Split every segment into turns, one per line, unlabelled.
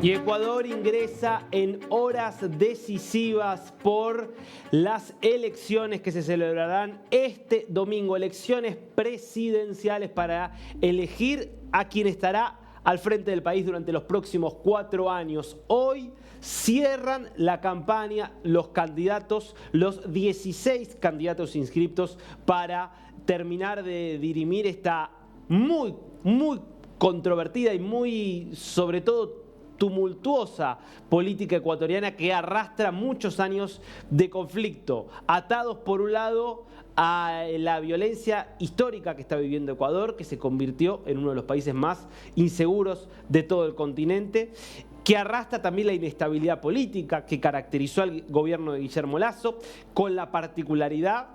Y Ecuador ingresa en horas decisivas por las elecciones que se celebrarán este domingo, elecciones presidenciales para elegir a quien estará al frente del país durante los próximos 4 años. Hoy cierran la campaña los candidatos, los 16 candidatos inscriptos para terminar de dirimir esta muy controvertida y muy, sobre todo, tumultuosa política ecuatoriana que arrastra muchos años de conflicto, atados por un lado a la violencia histórica que está viviendo Ecuador, que se convirtió en uno de los países más inseguros de todo el continente, que arrastra también la inestabilidad política que caracterizó al gobierno de Guillermo Lasso, con la particularidad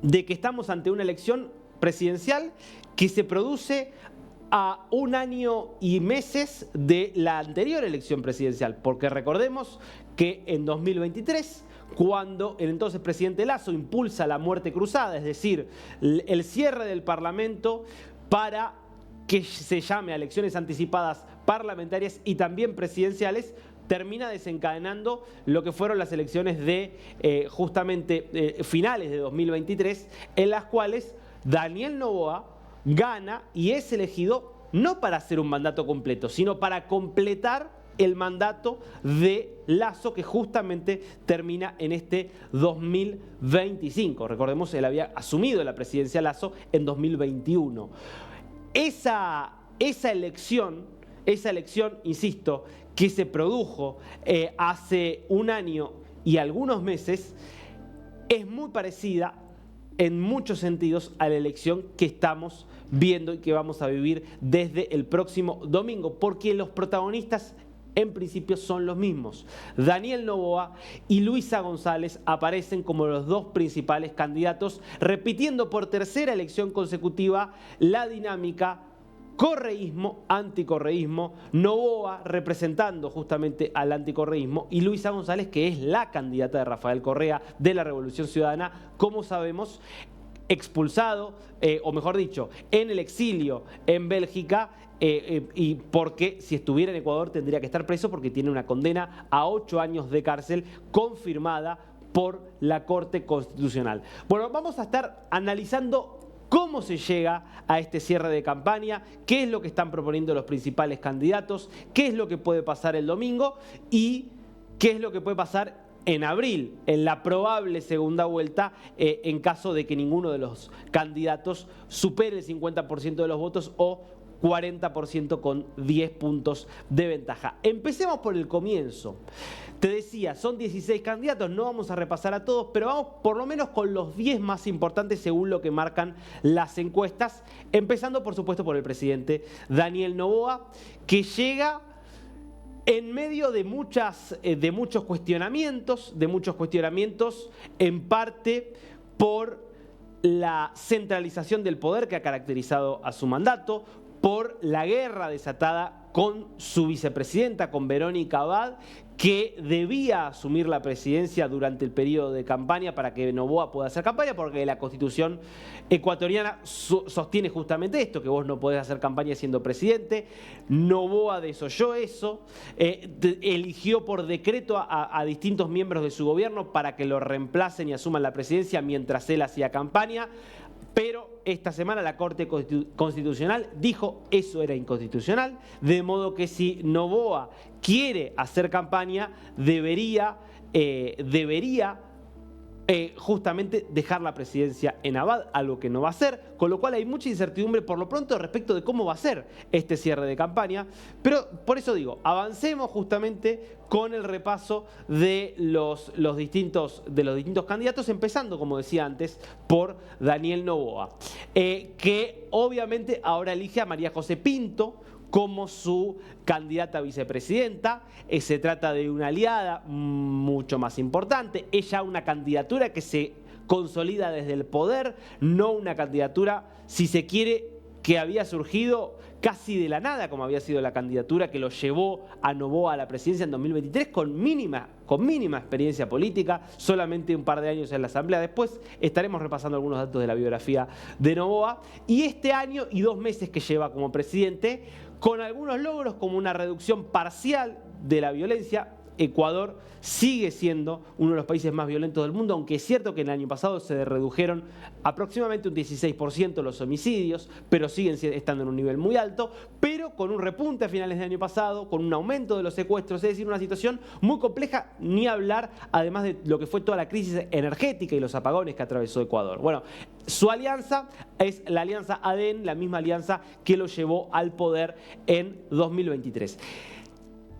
de que estamos ante una elección presidencial que se produce a 1 año y meses de la anterior elección presidencial, porque recordemos que en 2023, cuando el entonces presidente Lasso impulsa la muerte cruzada, es decir, el cierre del Parlamento para que se llame a elecciones anticipadas parlamentarias y también presidenciales, termina desencadenando lo que fueron las elecciones de justamente finales de 2023, en las cuales Daniel Noboa gana y es elegido no para hacer un mandato completo, sino para completar el mandato de Lasso, que justamente termina en este 2025. Recordemos, él había asumido la presidencia Lasso en 2021. Esa elección, insisto, que se produjo hace 1 año y algunos meses, es muy parecida en muchos sentidos a la elección que estamos viendo y que vamos a vivir desde el próximo domingo, porque los protagonistas en principio son los mismos. Daniel Noboa y Luisa González aparecen como los 2 principales candidatos, repitiendo por tercera elección consecutiva la dinámica correísmo, anticorreísmo, Noboa representando justamente al anticorreísmo y Luisa González, que es la candidata de Rafael Correa de la Revolución Ciudadana, como sabemos, expulsado, o mejor dicho, en el exilio en Bélgica, y porque si estuviera en Ecuador tendría que estar preso porque tiene una condena a 8 años de cárcel confirmada por la Corte Constitucional. Bueno, vamos a estar analizando cómo se llega a este cierre de campaña, qué es lo que están proponiendo los principales candidatos, qué es lo que puede pasar el domingo y qué es lo que puede pasar en abril, en la probable segunda vuelta, en caso de que ninguno de los candidatos supere el 50% de los votos o 40% con 10 puntos de ventaja. Empecemos por el comienzo. Te decía, son 16 candidatos, no vamos a repasar a todos, pero vamos por lo menos con los 10 más importantes según lo que marcan las encuestas, empezando por supuesto por el presidente Daniel Noboa, que llega en medio de muchos cuestionamientos, en parte por la centralización del poder que ha caracterizado a su mandato, por la guerra desatada con su vicepresidenta, con Verónica Abad, que debía asumir la presidencia durante el periodo de campaña para que Noboa pueda hacer campaña, porque la Constitución ecuatoriana sostiene justamente esto, que vos no podés hacer campaña siendo presidente. Noboa desoyó eso, eligió por decreto a distintos miembros de su gobierno para que lo reemplacen y asuman la presidencia mientras él hacía campaña. Pero esta semana la Corte Constitucional dijo eso era inconstitucional, de modo que si Noboa quiere hacer campaña, debería justamente dejar la presidencia en Abad, algo que no va a hacer, con lo cual hay mucha incertidumbre por lo pronto respecto de cómo va a ser este cierre de campaña. Pero por eso digo, avancemos justamente con el repaso de los distintos candidatos, empezando, como decía antes, por Daniel Noboa, que obviamente ahora elige a María José Pinto como su candidata a vicepresidenta. Se trata de una aliada mucho más importante, ella una candidatura que se consolida desde el poder, no una candidatura, si se quiere, que había surgido casi de la nada, como había sido la candidatura que lo llevó a Noboa a la presidencia en 2023 con mínima experiencia política, solamente un par de años en la Asamblea. Después estaremos repasando algunos datos de la biografía de Noboa. Y este año y 2 meses que lleva como presidente, con algunos logros como una reducción parcial de la violencia. Ecuador sigue siendo uno de los países más violentos del mundo, aunque es cierto que en el año pasado se redujeron aproximadamente un 16% los homicidios, pero siguen estando en un nivel muy alto, pero con un repunte a finales del año pasado, con un aumento de los secuestros, es decir, una situación muy compleja, ni hablar además de lo que fue toda la crisis energética y los apagones que atravesó Ecuador. Bueno, su alianza es la alianza ADN, la misma alianza que lo llevó al poder en 2023.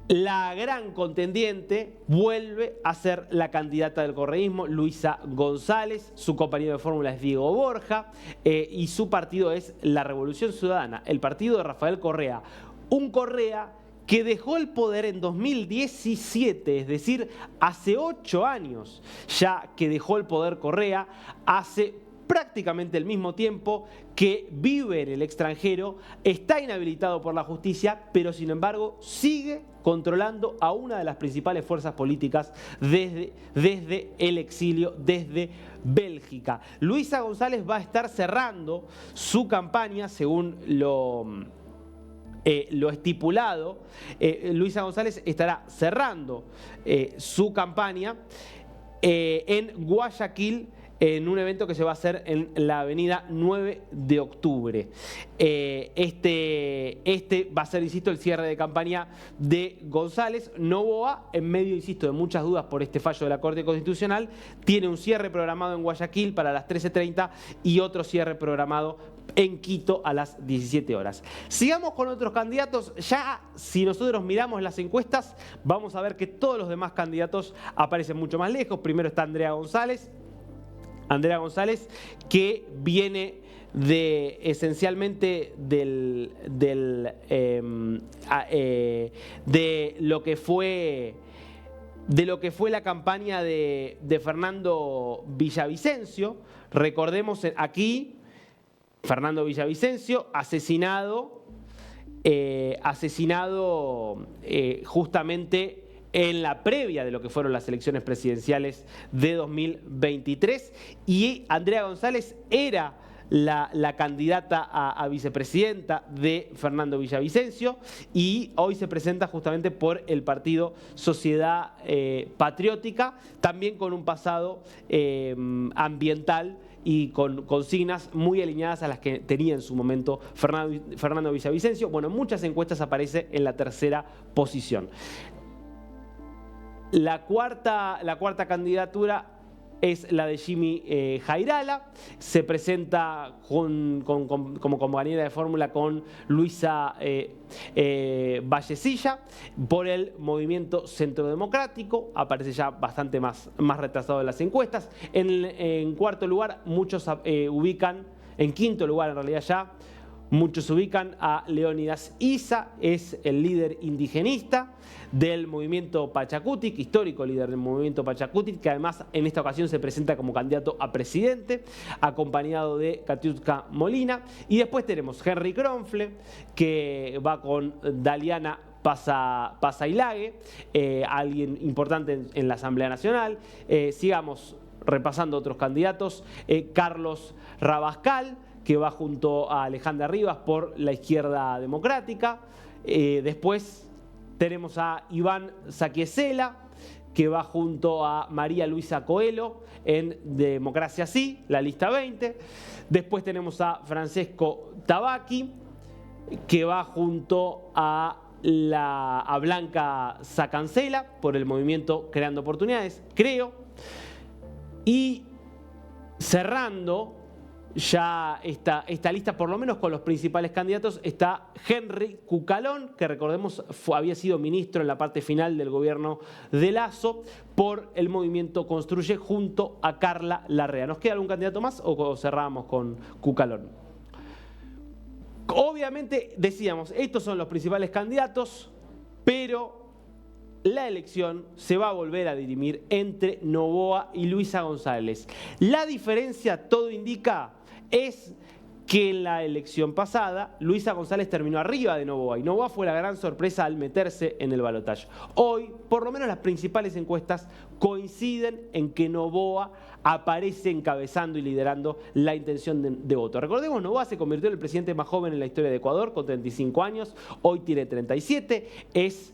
La gran contendiente vuelve a ser la candidata del correísmo, Luisa González. Su compañero de fórmula es Diego Borja y su partido es La Revolución Ciudadana, el partido de Rafael Correa. Un Correa que dejó el poder en 2017, es decir, hace 8 años ya que dejó el poder Correa, hace prácticamente el mismo tiempo que vive en el extranjero, está inhabilitado por la justicia, pero sin embargo sigue controlando a una de las principales fuerzas políticas desde el exilio, desde Bélgica. Luisa González va a estar cerrando su campaña según lo estipulado. Luisa González estará cerrando su campaña en Guayaquil, en un evento que se va a hacer en la avenida 9 de octubre. Este va a ser, insisto, el cierre de campaña de González. Noboa, en medio, insisto, de muchas dudas por este fallo de la Corte Constitucional, tiene un cierre programado en Guayaquil para las 13:30 y otro cierre programado en Quito a las 17 horas. Sigamos con otros candidatos. Ya si nosotros miramos las encuestas, vamos a ver que todos los demás candidatos aparecen mucho más lejos. Primero está Andrea González, que viene esencialmente de lo que fue la campaña de Fernando Villavicencio. Recordemos aquí, Fernando Villavicencio, asesinado justamente en la previa de lo que fueron las elecciones presidenciales de 2023, y Andrea González era la candidata a vicepresidenta de Fernando Villavicencio, y hoy se presenta justamente por el partido Sociedad Patriótica, también con un pasado ambiental y con consignas muy alineadas a las que tenía en su momento Fernando Villavicencio. Bueno, en muchas encuestas aparece en la tercera posición. La cuarta candidatura es la de Jimmy Jairala. Se presenta como compañera de fórmula con Luisa Vallecilla por el Movimiento Centro Democrático. Aparece ya bastante más retrasado en las encuestas. En cuarto lugar, muchos ubican, en quinto lugar en realidad ya, muchos ubican a Leónidas Issa, es el líder indigenista del movimiento Pachacutic, histórico líder del movimiento Pachacutic, que además en esta ocasión se presenta como candidato a presidente, acompañado de Katiuska Molina. Y después tenemos Henry Kronfle, que va con Daliana Pasailague, alguien importante en la Asamblea Nacional. Sigamos repasando otros candidatos. Carlos Rabascal, que va junto a Alejandra Rivas por la Izquierda Democrática. Después tenemos a Iván Saquiesela, que va junto a María Luisa Coelho en Democracia Sí, la lista 20. Después tenemos a Francesco Tabaqui, que va junto a Blanca Sacancela por el movimiento Creando Oportunidades, creo. Y cerrando ya esta lista, por lo menos con los principales candidatos, está Henry Cucalón, que recordemos había sido ministro en la parte final del gobierno de Lasso, por el movimiento Construye junto a Carla Larrea. ¿Nos queda algún candidato más o cerramos con Cucalón? Obviamente, decíamos, estos son los principales candidatos, pero la elección se va a volver a dirimir entre Noboa y Luisa González. La diferencia, todo indica, es que en la elección pasada Luisa González terminó arriba de Noboa y Noboa fue la gran sorpresa al meterse en el balotaje. Hoy, por lo menos las principales encuestas coinciden en que Noboa aparece encabezando y liderando la intención de voto. Recordemos, Noboa se convirtió en el presidente más joven en la historia de Ecuador, con 35 años, hoy tiene 37, es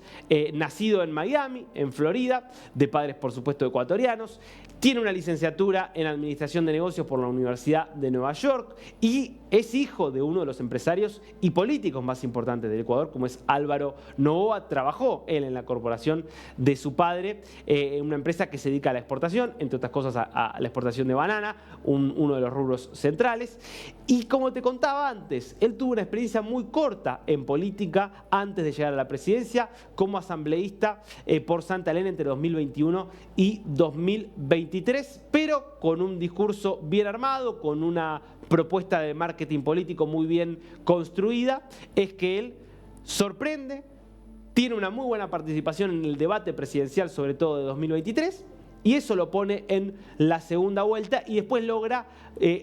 nacido en Miami, en Florida, de padres por supuesto ecuatorianos, tiene una licenciatura en Administración de Negocios por la Universidad de Nueva York y es hijo de uno de los empresarios y políticos más importantes del Ecuador, como es Álvaro Noboa. Trabajó él en la corporación de su padre, una empresa que se dedica a la exportación, entre otras cosas a la exportación de banana, uno de los rubros centrales. Y como te contaba antes, él tuvo una experiencia muy corta en política antes de llegar a la presidencia como asambleísta por Santa Elena entre 2021 y 2023, pero con un discurso bien armado, con una propuesta de marketing político muy bien construida, es que él sorprende, tiene una muy buena participación en el debate presidencial, sobre todo de 2023, y eso lo pone en la segunda vuelta y después logra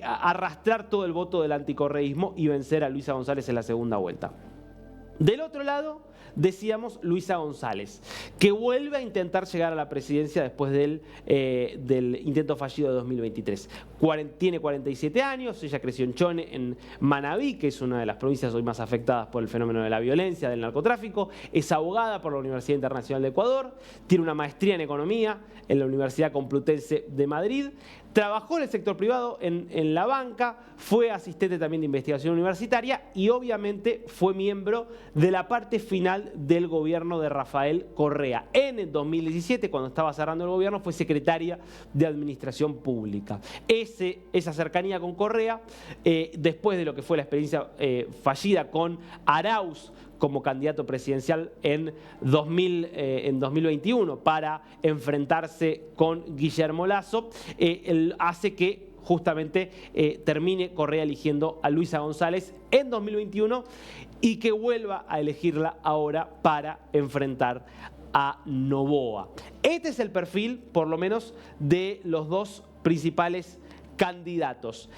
arrastrar todo el voto del anticorreísmo y vencer a Luisa González en la segunda vuelta. Del otro lado, decíamos Luisa González, que vuelve a intentar llegar a la presidencia después del intento fallido de 2023. Tiene 47 años, ella creció en Chone, en Manabí, que es una de las provincias hoy más afectadas por el fenómeno de la violencia, del narcotráfico. Es abogada por la Universidad Internacional de Ecuador, tiene una maestría en Economía en la Universidad Complutense de Madrid. Trabajó en el sector privado, en la banca, fue asistente también de investigación universitaria y obviamente fue miembro de la parte final del gobierno de Rafael Correa. En el 2017, cuando estaba cerrando el gobierno, fue secretaria de Administración Pública. Esa cercanía con Correa, después de lo que fue la experiencia fallida con Arauz como candidato presidencial en 2021 para enfrentarse con Guillermo Lasso, hace que justamente termine Correa eligiendo a Luisa González en 2021 y que vuelva a elegirla ahora para enfrentar a Noboa. Este es el perfil, por lo menos, de los dos principales candidatos.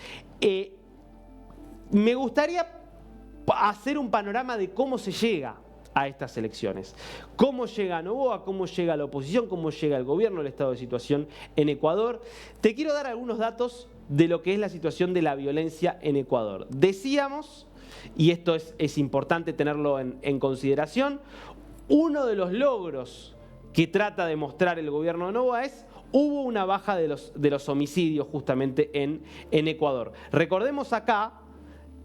Me gustaría hacer un panorama de cómo se llega a estas elecciones. Cómo llega Noboa, cómo llega la oposición, cómo llega el gobierno, el estado de situación en Ecuador. Te quiero dar algunos datos de lo que es la situación de la violencia en Ecuador. Decíamos, y esto es importante tenerlo en consideración, uno de los logros que trata de mostrar el gobierno de Noboa es: hubo una baja de los homicidios justamente en Ecuador. Recordemos acá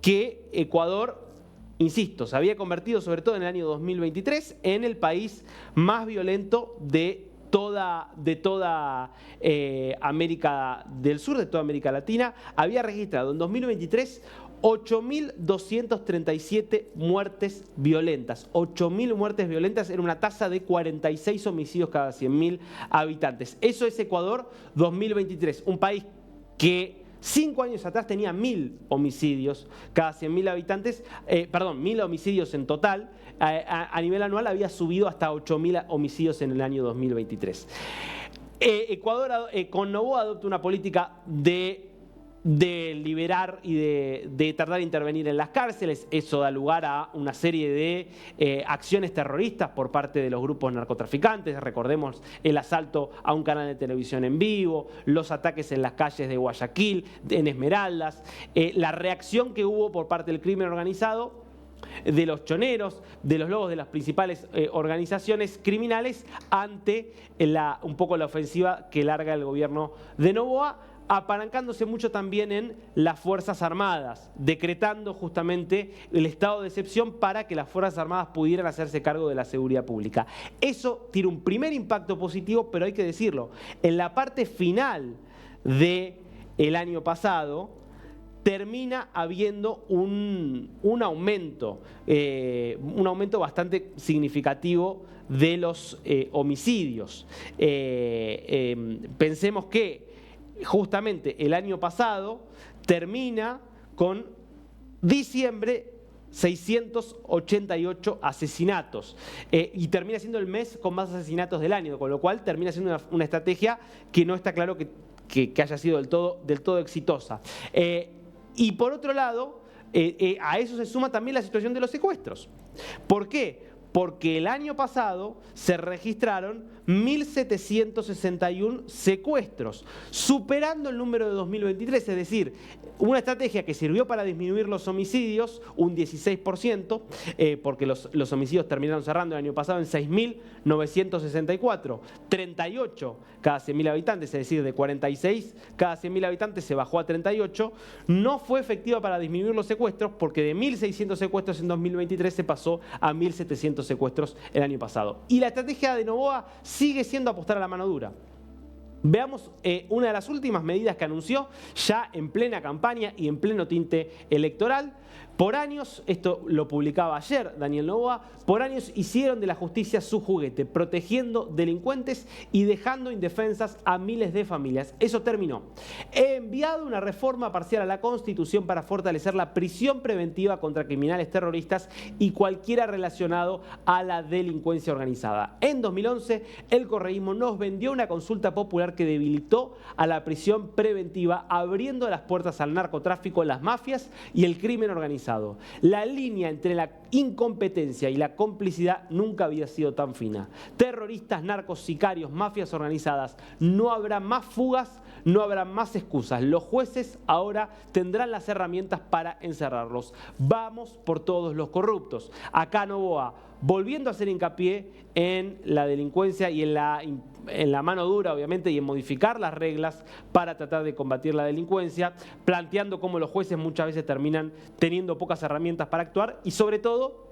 que Ecuador, insisto, se había convertido, sobre todo en el año 2023, en el país más violento de toda América del Sur, de toda América Latina. Había registrado en 2023 8.237 muertes violentas. 8.000 muertes violentas, era una tasa de 46 homicidios cada 100.000 habitantes. Eso es Ecuador 2023, un país que 5 años atrás tenía 1.000 homicidios cada 100.000 habitantes, 1.000 homicidios en total. A nivel anual había subido hasta 8.000 homicidios en el año 2023. Ecuador con Noboa adopta una política de liberar y de tratar de intervenir en las cárceles. Eso da lugar a una serie de acciones terroristas por parte de los grupos narcotraficantes. Recordemos el asalto a un canal de televisión en vivo, los ataques en las calles de Guayaquil, en Esmeraldas, la reacción que hubo por parte del crimen organizado, de los choneros, de los lobos de las principales organizaciones criminales ante un poco la ofensiva que larga el gobierno de Noboa, apalancándose mucho también en las Fuerzas Armadas, decretando justamente el estado de excepción para que las Fuerzas Armadas pudieran hacerse cargo de la seguridad pública. Eso tiene un primer impacto positivo, pero hay que decirlo, en la parte final del año pasado termina habiendo un aumento bastante significativo de los homicidios. Pensemos que justamente el año pasado termina con diciembre 688 asesinatos y termina siendo el mes con más asesinatos del año, con lo cual termina siendo una estrategia que no está claro que haya sido del todo exitosa. Y por otro lado, a eso se suma también la situación de los secuestros. ¿Por qué? porque el año pasado se registraron 1.761 secuestros, superando el número de 2023, es decir, una estrategia que sirvió para disminuir los homicidios un 16%, porque los homicidios terminaron cerrando el año pasado en 6.964, 38 cada 100.000 habitantes, es decir, de 46 cada 100.000 habitantes se bajó a 38, no fue efectiva para disminuir los secuestros porque de 1.600 secuestros en 2023 se pasó a 1.700 secuestros el año pasado. Y la estrategia de Noboa sigue siendo apostar a la mano dura. Veamos una de las últimas medidas que anunció ya en plena campaña y en pleno tinte electoral. Por años, esto lo publicaba ayer Daniel Noboa, por años hicieron de la justicia su juguete, protegiendo delincuentes y dejando indefensas a miles de familias. Eso terminó. He enviado una reforma parcial a la Constitución para fortalecer la prisión preventiva contra criminales terroristas y cualquiera relacionado a la delincuencia organizada. En 2011, el correísmo nos vendió una consulta popular que debilitó a la prisión preventiva, abriendo las puertas al narcotráfico, las mafias y el crimen organizado. La línea entre la incompetencia y la complicidad nunca había sido tan fina. Terroristas, narcos, sicarios, mafias organizadas. No habrá más fugas, no habrá más excusas. Los jueces ahora tendrán las herramientas para encerrarlos. Vamos por todos los corruptos. Acá Noboa, volviendo a hacer hincapié en la delincuencia y en la mano dura, obviamente, y en modificar las reglas para tratar de combatir la delincuencia, planteando cómo los jueces muchas veces terminan teniendo pocas herramientas para actuar y, sobre todo,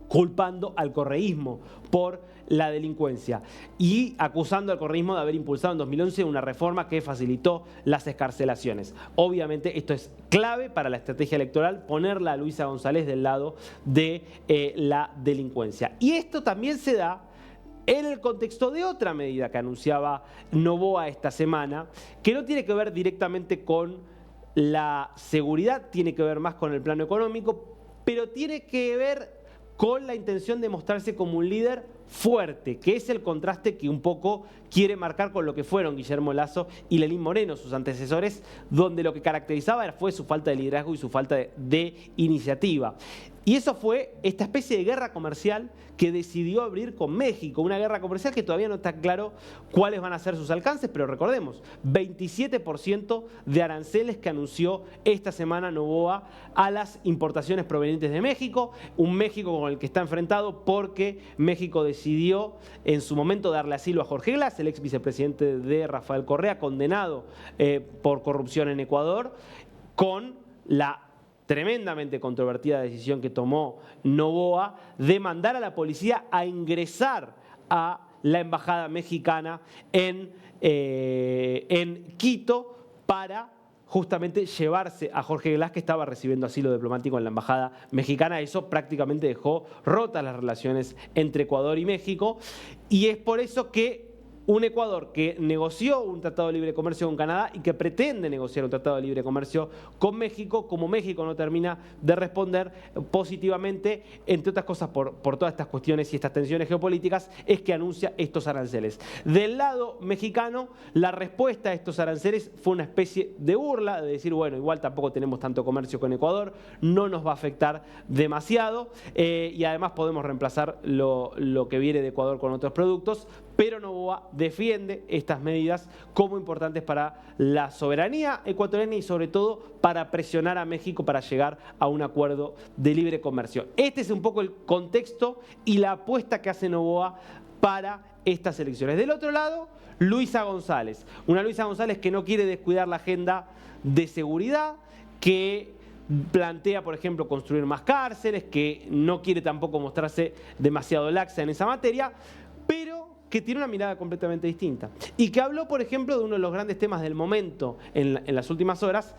culpando al correísmo por la delincuencia y acusando al correísmo de haber impulsado en 2011 una reforma que facilitó las excarcelaciones. Obviamente esto es clave para la estrategia electoral, ponerla a Luisa González del lado de la delincuencia. Y esto también se da en el contexto de otra medida que anunciaba Noboa esta semana, que no tiene que ver directamente con la seguridad, tiene que ver más con el plano económico, pero tiene que ver con la intención de mostrarse como un líder fuerte, que es el contraste que un poco quiere marcar con lo que fueron Guillermo Lasso y Lenín Moreno, sus antecesores, donde lo que caracterizaba fue su falta de liderazgo y su falta de iniciativa. Y eso fue esta especie de guerra comercial que decidió abrir con México, una guerra comercial que todavía no está claro cuáles van a ser sus alcances, pero recordemos, 27% de aranceles que anunció esta semana Noboa a las importaciones provenientes de México, un México con el que está enfrentado porque México decidió en su momento darle asilo a Jorge Glass, el ex vicepresidente de Rafael Correa, condenado por corrupción en Ecuador, con la tremendamente controvertida decisión que tomó Noboa de mandar a la policía a ingresar a la embajada mexicana en Quito para justamente llevarse a Jorge Glass, que estaba recibiendo asilo diplomático en la embajada mexicana. Eso prácticamente dejó rotas las relaciones entre Ecuador y México, y es por eso que un Ecuador que negoció un tratado de libre comercio con Canadá y que pretende negociar un tratado de libre comercio con México, como México no termina de responder positivamente, entre otras cosas por todas estas cuestiones y estas tensiones geopolíticas, es que anuncia estos aranceles. Del lado mexicano, la respuesta a estos aranceles fue una especie de burla, de decir, bueno, igual tampoco tenemos tanto comercio con Ecuador, no nos va a afectar demasiado y además podemos reemplazar lo que viene de Ecuador con otros productos, pero Noboa defiende estas medidas como importantes para la soberanía ecuatoriana y sobre todo para presionar a México para llegar a un acuerdo de libre comercio. Este es un poco el contexto y la apuesta que hace Noboa para estas elecciones. Del otro lado, Luisa González. Una Luisa González que no quiere descuidar la agenda de seguridad, que plantea, por ejemplo, construir más cárceles, que no quiere tampoco mostrarse demasiado laxa en esa materia, pero que tiene una mirada completamente distinta. Y que habló, por ejemplo, de uno de los grandes temas del momento en las últimas horas,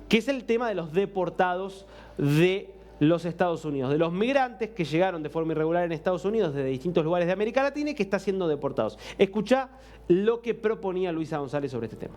que es el tema de los deportados de los Estados Unidos, de los migrantes que llegaron de forma irregular en Estados Unidos desde distintos lugares de América Latina y que están siendo deportados. Escuchá lo que proponía Luisa González sobre este tema.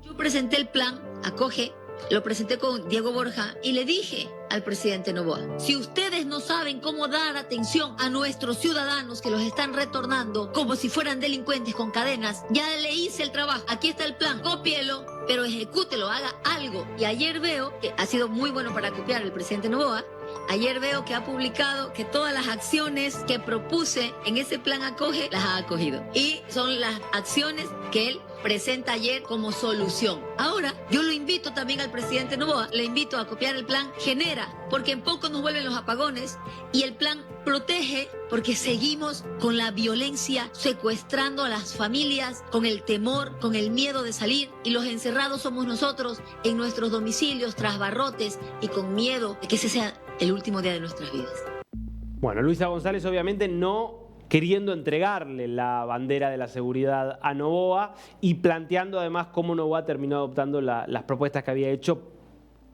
Yo presenté el plan Acoge, lo presenté con Diego Borja y le dije al presidente Noboa, si ustedes no saben cómo dar atención a nuestros ciudadanos que los están retornando como si fueran delincuentes con cadenas, ya le hice el trabajo, aquí está el plan, cópielo, pero ejecútelo, haga algo. Y ayer veo que ha sido muy bueno para copiar el presidente Noboa Ayer veo que ha publicado que todas las acciones que propuse en ese plan acoge, las ha acogido. Y son las acciones que él presenta ayer como solución. Ahora, yo lo invito también al presidente Noboa, le invito a copiar el plan Genera, porque en poco nos vuelven los apagones, y el plan Protege, porque seguimos con la violencia, secuestrando a las familias, con el temor, con el miedo de salir, y los encerrados somos nosotros en nuestros domicilios, tras barrotes, y con miedo de que ese sea el último día de nuestras vidas.
Bueno, Luisa González obviamente no queriendo entregarle la bandera de la seguridad a Noboa y planteando además cómo Noboa terminó adoptando las propuestas que había hecho,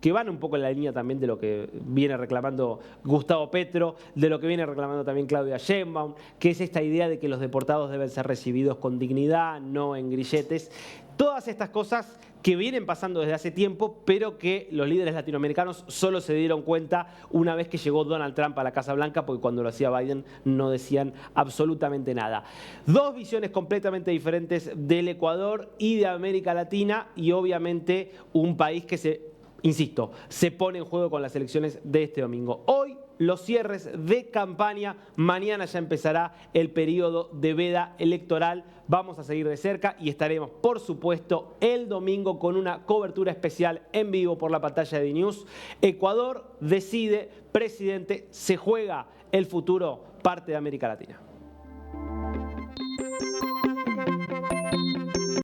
que van un poco en la línea también de lo que viene reclamando Gustavo Petro, de lo que viene reclamando también Claudia Sheinbaum, que es esta idea de que los deportados deben ser recibidos con dignidad, no en grilletes. Todas estas cosas que vienen pasando desde hace tiempo, pero que los líderes latinoamericanos solo se dieron cuenta una vez que llegó Donald Trump a la Casa Blanca, porque cuando lo hacía Biden no decían absolutamente nada. Dos visiones completamente diferentes del Ecuador y de América Latina, y obviamente un país que insisto, se pone en juego con las elecciones de este domingo. Hoy los cierres de campaña, mañana ya empezará el periodo de veda electoral. Vamos a seguir de cerca y estaremos, por supuesto, el domingo con una cobertura especial en vivo por la pantalla de DNews. Ecuador decide, presidente, se juega el futuro, parte de América Latina.